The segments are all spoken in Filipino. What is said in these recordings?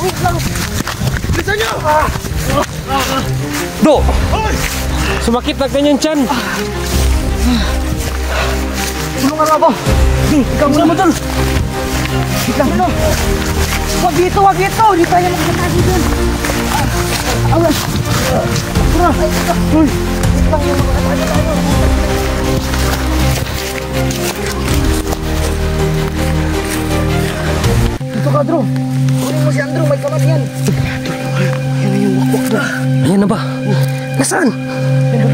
Wait lang. Bilisan nyo! Do! Sumakit na ganyan tiyan. Tulungan mo ako. Ikaw muna mo dun. Ikaw muna. Wag dito, wag dito. Hindi tayo magkakagi dun. Awas. Tara. Uy. Ikaw yung magkakagi tayo. Dito ka, Andrew. Kunin mo si Andrew. May kamat yan. Ayan na yung wakwak na. Ayan na ba? Nasaan? Yan.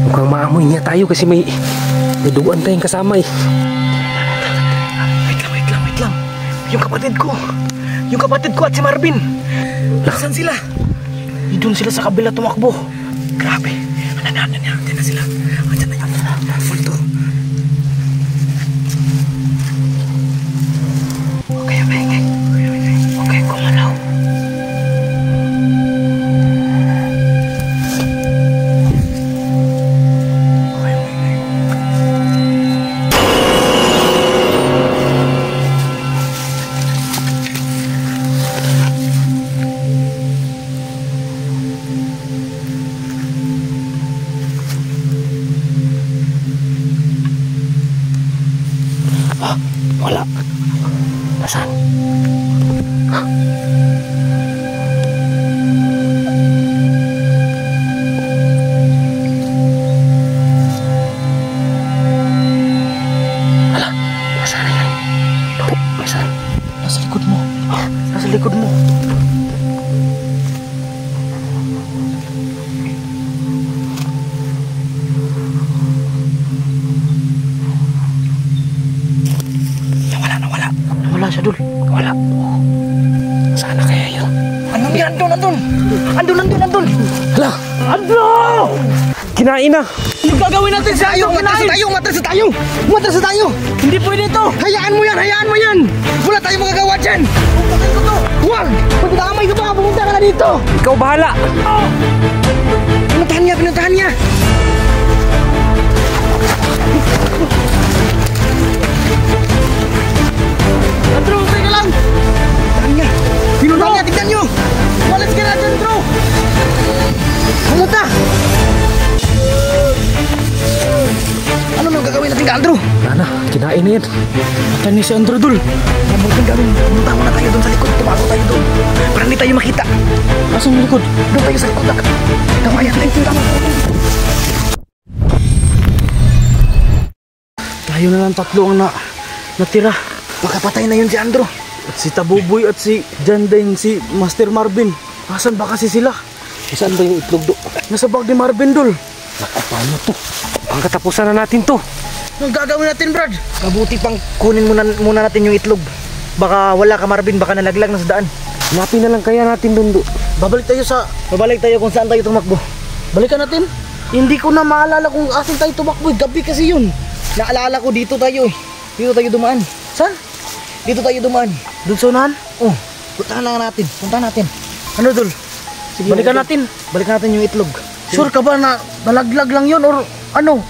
Mukhang maamoy niya tayo kasi may duduan tayong kasama eh. Wait lang. Yung kapatid ko at si Marvin. Nasaan sila? Doon sila sa kabila tumakbo. Grabe. Andyan na sila. Andyan na yun. Multo. Okay, kumalaw. Wala. Nasaan? Wala. Nasaan na yan? Nasaan? Nasa likod mo. Nasa likod mo. Nawala siya, Dul. Wala. Sana kaya yun? Anong yan? Andun! Hala! Andun! Kinain na! Anong gagawin natin sa iyo? Matras na tayo! Hindi pwede ito! Hayaan mo yan! Wala tayong magagawa dyan! Pupuntahan ko to! Huwag! Pag nakamay ka pa, pumunta ka na dito! Ikaw bahala! Oh! Pinuntahan niya! Andrew, teka lang! Pinuntahan niya, tignan nyo! Walas ka na dyan, bro! Pumunta! Ano nang gagawin natin ka, Andrew? Wala na, kinain na yan. Matan ni si Andrew, Dul. Ano bang gawin? Pumunta muna tayo doon sa likod. Tumago tayo doon. Para hindi tayo makita. Asan yung likod? Doon tayo sa likod. Tamayan tayo. Tayo na lang tatlo ang natira. Baka patay na yun si Andrew. At si Tabuboy at si John Dane, si Master Marvin. Asan ba kasi sila? Saan ba yung itlog do? Nasa bag ni Marvin, Dul. Naku, paano to? Ang katapusan na natin to. Anong gagawin natin, Brad? Mabuti pang kunin muna natin yung itlog. Baka wala ka, Marvin. Baka nalaglag na sa daan. Hanapin na lang kaya natin doon do. Babalik tayo kung saan tayo tumakbo. Balikan natin. Hindi ko na maalala kung asan tayo tumakbo. Gabi kasi yun. Naalala ko dito tayo eh. Dito tayo dumaan. Saan? Dito tayo dumaan. Doon sa unahan? Oh. Puntahan natin. Ano, Dul? Sige, balikan natin yung itlog. Sure ka ba na nalaglag lang yun or ano?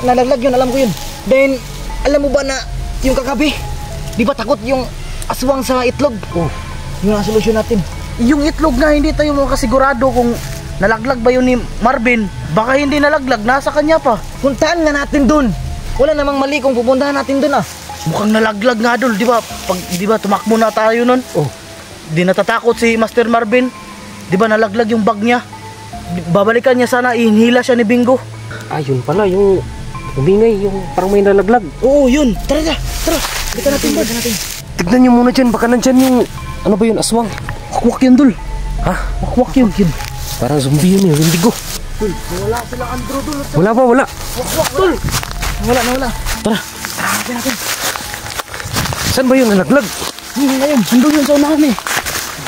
Nalaglag yun, alam ko yun. Then, alam mo ba na yung kagabi? Di ba takot yung aswang sa itlog? Oh. Yung solusyon natin. Yung itlog nga, hindi tayo makasigurado kung nalaglag ba yun ni Marvin. Baka hindi nalaglag, nasa kanya pa. Puntahan nga natin dun. Wala namang mali kung pupuntahan natin dun ah. Mukhang nalaglag nga dun, di ba? Di ba tumakbo na tayo nun? Oh. Di natatakot si Master Marvin. Di ba nalaglag yung bag niya? Babalikan niya sana, ihinila siya ni Bingo. Ayun pala, yung umingay, yung parang may nalaglag. Oo, yun. Tara. Balikan natin. Tignan nyo muna dyan, baka nandyan yung, ano ba yun, aswang? Wakwak yun, Dul. Ha? Wakwak yun. Parang zombie yun, yung indigo. Dul, nawala sila, Andrew, Dul. Wala ba? Wakwak, Dul. Nawala. Tara. Hanapin natin. Saan ba yun nalaglag? Ngayon, andun yun sa unahan eh.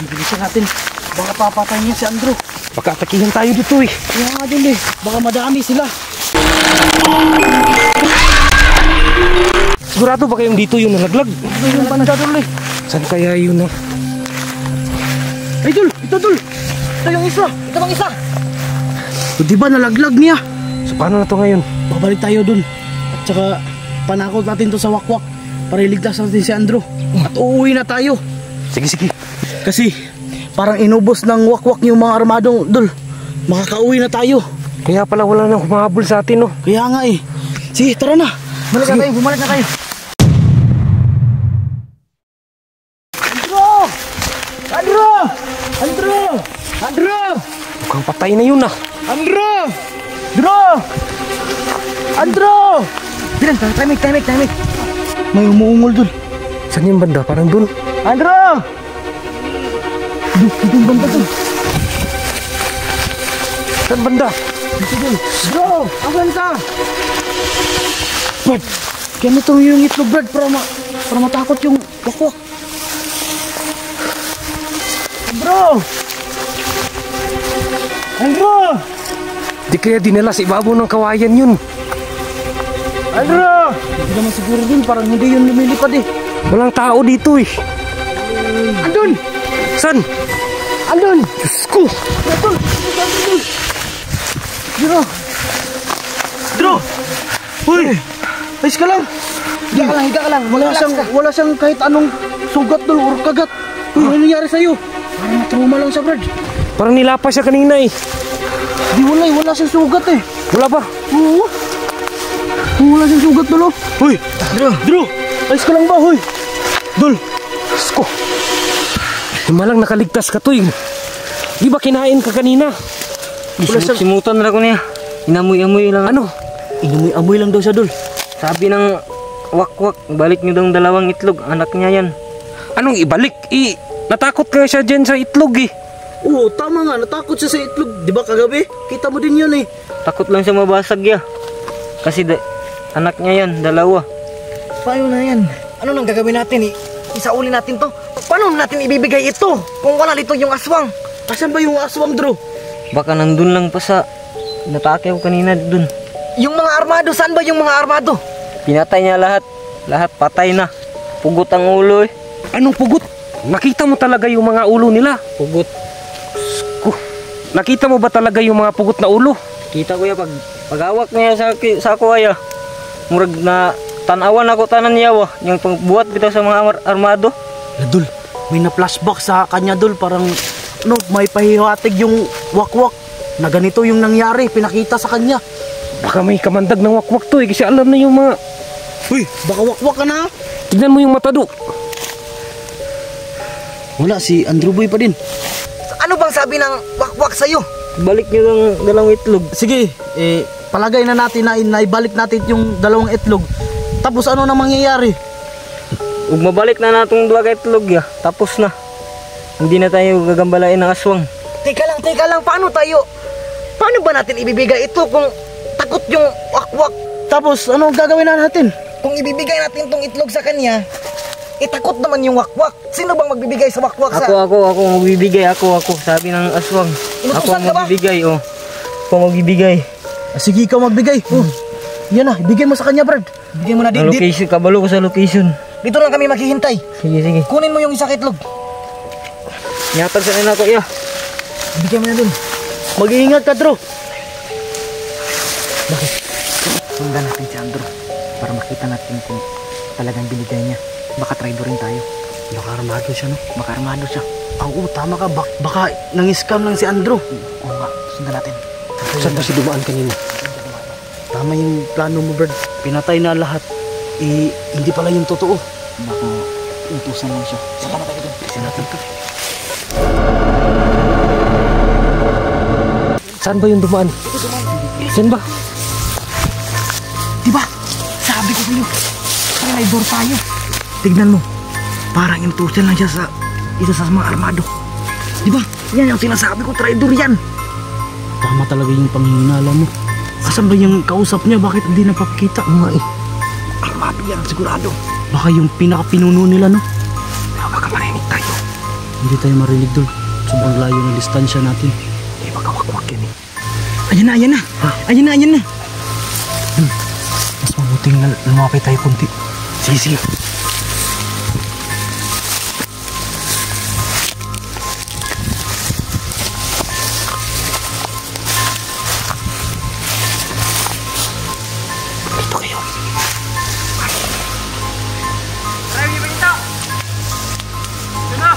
Bibilisan natin. Baka papatayin niya si Andrew. Baka atakihan tayo dito eh. Kaya nga Dul eh. Baka madami sila. Sigurado ba kayong dito yung nalaglag? Yung banda, Dul eh. Saan kaya yun ah? Ay, Dul! Ito, Dul! Ito yung isa! Ito bang isa! So, di ba nalaglag niya? So paano na to ngayon? Babalik tayo dun. At saka panakot natin to sa wakwak para iligtas natin si Andrew. At uuwi na tayo. Sige, sige. Kasi parang inubos ng wakwak yung mga armado, Dol. Makakauwi na tayo. Kaya pala wala nang humahabol sa atin, no? Kaya nga eh. Sige, tara na. Balik na tayo, bumalik na tayo. Andro! Andro! Andro! Mukhang patay na yun, ah. Andro! Andro! Andro! Bilang, timing. May umuungol dun. Saan yung banda? Parang dun. Andro! Dito yung banda dun. Saan banda? Dito dun. Bro! Asan ka? Brad! Ganito yung itlog, Brad, para matakot yung wakwak. Bro! Andro! Di kaya dinala sa ibabaw ng kawayan yun. Andro! Hindi naman siguro dun, parang hindi yun lumilipad eh. Walang tao dito eh. Andun! Saan? Andun! Diyos ko! Andun! Andro! Andro! Uy! Ayos ka lang! Higa ka lang. Wala siyang kahit anong sugat dul or kagat. Uy, ano nangyari sa'yo? Parang trauma lang siya, Brad. Parang nilapas siya kanina eh. Di wala siyang sugat eh. Wala ba? Oo. Wala siyang sugat dul oh. Uy! Andro! Ayos ka lang ba, huy? Dul! Diyos ko! Malang nakaligtas ka to eh. Di ba kinain ka kanina? Simutan na ako niya. Inamoy-amoy lang. Ano? Inamoy-amoy lang daw siya, Dul. Sabi ng wakwak, balik niyo daw ang dalawang itlog. Anak niya yan. Anong ibalik? Natakot ka siya dyan sa itlog eh. Oo, tama nga. Natakot siya sa itlog. Di ba kagabi? Kita mo din yun eh. Takot lang siya mabasag ya. Kasi anak niya yan, dalawa. Paano na yan? Ano nang gagawin natin eh? Isauli natin to. Paano natin ibibigay ito? Kung wala dito yung aswang. Asan ba yung aswang, Drew? Baka nandun lang pa sa natake ko kanina dun. Yung mga armado, saan ba yung mga armado? Pinatay niya lahat. Lahat patay na. Pugot ang ulo eh. Anong pugot? Nakita mo talaga yung mga ulo nila? Pugot. Ko. Nakita mo ba talaga yung mga pugot na ulo? Kita ko ya pag-awak niya sa ako ay murag na tanawan ako tanan niya wa. Yung pagbuhat bitaw sa mga armado. Dul, may na-flashback sa kanya, Dul. Parang may pahiwatig yung wakwak na ganito yung nangyari. Pinakita sa kanya. Baka may kamandag ng wakwak to eh. Kasi alam na yung mga... Uy, baka wakwak ka na. Tignan mo yung mata do. Wala, si Andrew Boy pa din. Ano bang sabi ng wakwak sa'yo? Balik niyo ng dalawang itlog. Sige, palagay na natin na ibalik natin yung dalawang itlog. Tapos ano na mangyayari? Ug mabalik na natong duha ka itlog ya. Tapos na. Hindi na tayo gagambalain ng aswang. Teka lang, paano ba natin ibibigay ito kung takot yung wakwak? Tapos ano gagawin na natin? Kung ibibigay natin tong itlog sa kanya, takot naman yung wakwak. Sino bang magbibigay sa wakwak? Ako magbibigay. Ako. Sabi ng aswang. Ako Inutusan ka ba? magbibigay, oh. Ako magbibigay. Sige, ikaw magbigay. Yan na, ibigay mo sa kanya, Brad. Bigay mo na Sa location, kabalo ko sa location. Dito lang kami maghihintay. Sige. Kunin mo yung isang itlog. Nyatag sa nila ko, ya. Bigay mo na dun. Mag-iingat ka, Drew. Bakit? Sundan natin si Andrew para makita natin kung talagang binigay niya. Baka traitor rin tayo. Baka armado siya, no? Baka armado siya. Oo, tama ka. Baka nang-scam lang si Andrew. Oo nga, sundan natin. Saan ba si dumaan kanina? Tama yung plano mo, Brad. Pinatay na lahat. Hindi pala yung totoo. Baka utusan lang siya. Saka na tayo doon. Kasi natin to. Saan ba yung dumaan? Saan ba? Diba? Sabi ko sa'yo. Traitor tayo. Tignan mo. Parang inutusan lang siya sa isa sa mga armado. Diba? Yan yung sinasabi ko. Traitor yan. Tama talaga yung panghinala mo. Asan ba yung kausap niya? Bakit hindi napapakita? Armado yan, sigurado. Baka yung pinaka-pinuno nila, no? Baka marinig tayo. Hindi tayo marinig doon. Sobrang layo ng distansya natin. Baka wakwak yan eh. Ayan na. Ayan na. Mas mabuting lumapit tayo kunti. Sige. Dito kayo. Ay, balita! Ano?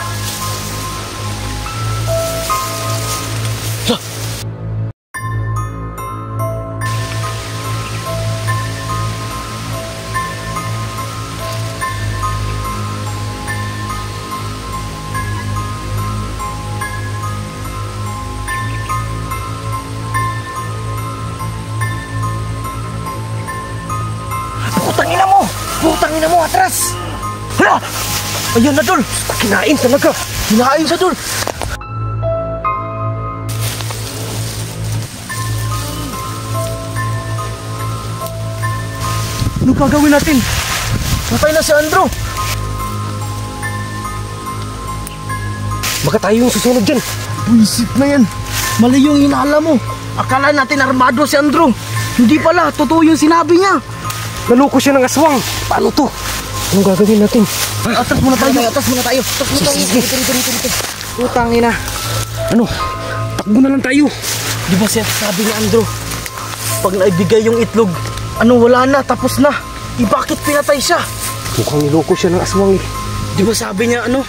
ina mo, atras! Hala! Ayun na, Dol! Kinain talaga. Hinahain siya, Dol! Ano gagawin natin? Patay na si Andrew! Baka tayo yung susunod dyan. Buisip na yan. Mali yung hinala mo. Akala natin armado si Andrew. Hindi pala, totoo yung sinabi niya. Naloko siya ng aswang. Paano to? Anong gagawin natin? Atras muna tayo, atras muna tayo. Atras muna tayo. Dito. Utang ina. Ano? Takbo na lang tayo. Di ba siya sabi ni Andrew? Pag naibigay yung itlog, ano wala na, tapos na. Bakit pinatay siya? Mukhang niloko siya ng aswang eh. Di ba sabi niya ano?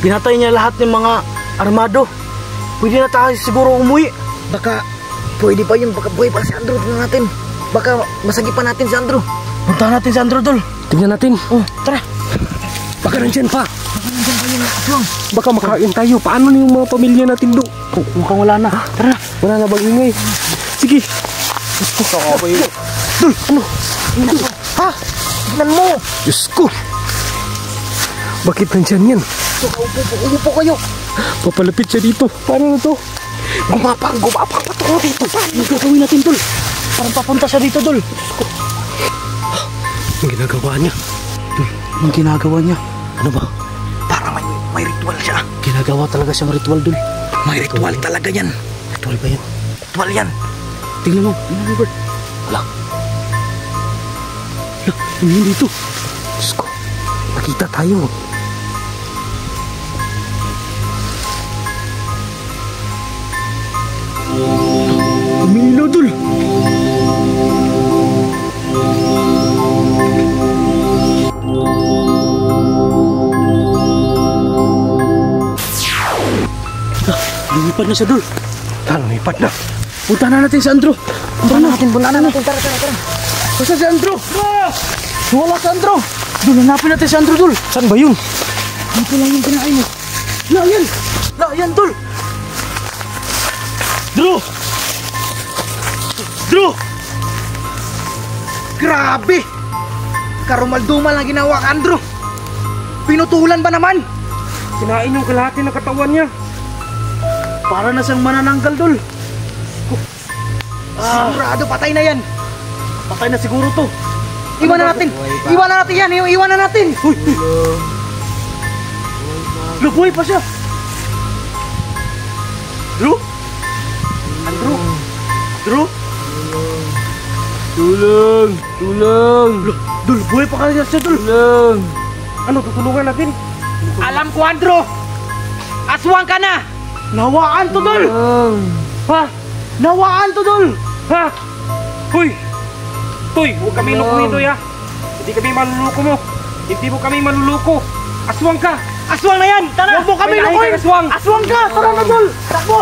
Pinatay niya lahat ng mga armado. Pwede na tayo siguro umuwi. Baka pwede pa yun. Baka buhay pa si Andrew. Tingnan natin. Baka masagi pa natin si Andrew. Puntahan natin si Andrew, Dol. Tingnan natin. Oh, tara. Baka nandyan pa. Baka nandiyan pa yung aswang. Baka makain tayo. Paano na yung mga pamilya natin do? Mukhang wala na. Tara na. Wala na bang ingay? Sige. Gusto ko ako yun. Dol, ano? Ha? Tignan mo. Diyos ko. Bakit nandyan yan? Umupo kayo. Papalapit siya dito. Paano na to? Gumapang patungo dito. Ano gagawin natin, Dol? Parang papunta siya dito, Dol. Ang ginagawa niya. Dol, anong ginagawa niya? Ano ba? Parang may ritual siya. Ginagawa talaga siyang ritual, Dol. May ritual talaga yan. Ritual ba yan? Ritual yan. Tingnan mo, Bert. Wala. Ano yun dito? Diyos ko, nakita tayo. Umilo, Dol. Lumipad na siya, Dol. Lumipad na. Punta na natin si Andrew. Punta na natin. Tara. Basta si Andrew. Wala si Andrew. Dol, hanapin natin si Andrew, Dol. Saan ba yun? Dito lang yung kinain mo. Yan, Dol. Drew! Grabe! Karumaldumal ang ginawa ka, Andrew. Pinutulan ba naman? Kinain yung kalahati ng katawan niya. Para na siyang manananggal, Dol. Sigurado, patay na yan. Patay na siguro to. Iwan na natin yan. Iwan na natin. Buhay pa siya. Drew? Tulong! Dol, buhay pa kaya siya, Dol. Ano, tutulungan natin? Alam ko, Andrew. Aswang ka na. Nawaan to, Dol. Ha? Nawaan to, Dol. Ha? Hoy! Toy, huwag kami lukuhin, Toy, ha? Hindi kami maluluko mo. Hindi mo kami maluluko. Aswang ka! Aswang na yan. Tara. Huwag mo kami May lahi lukuhin. kang aswang. Aswang ka. Tara na, Dol. Takbo.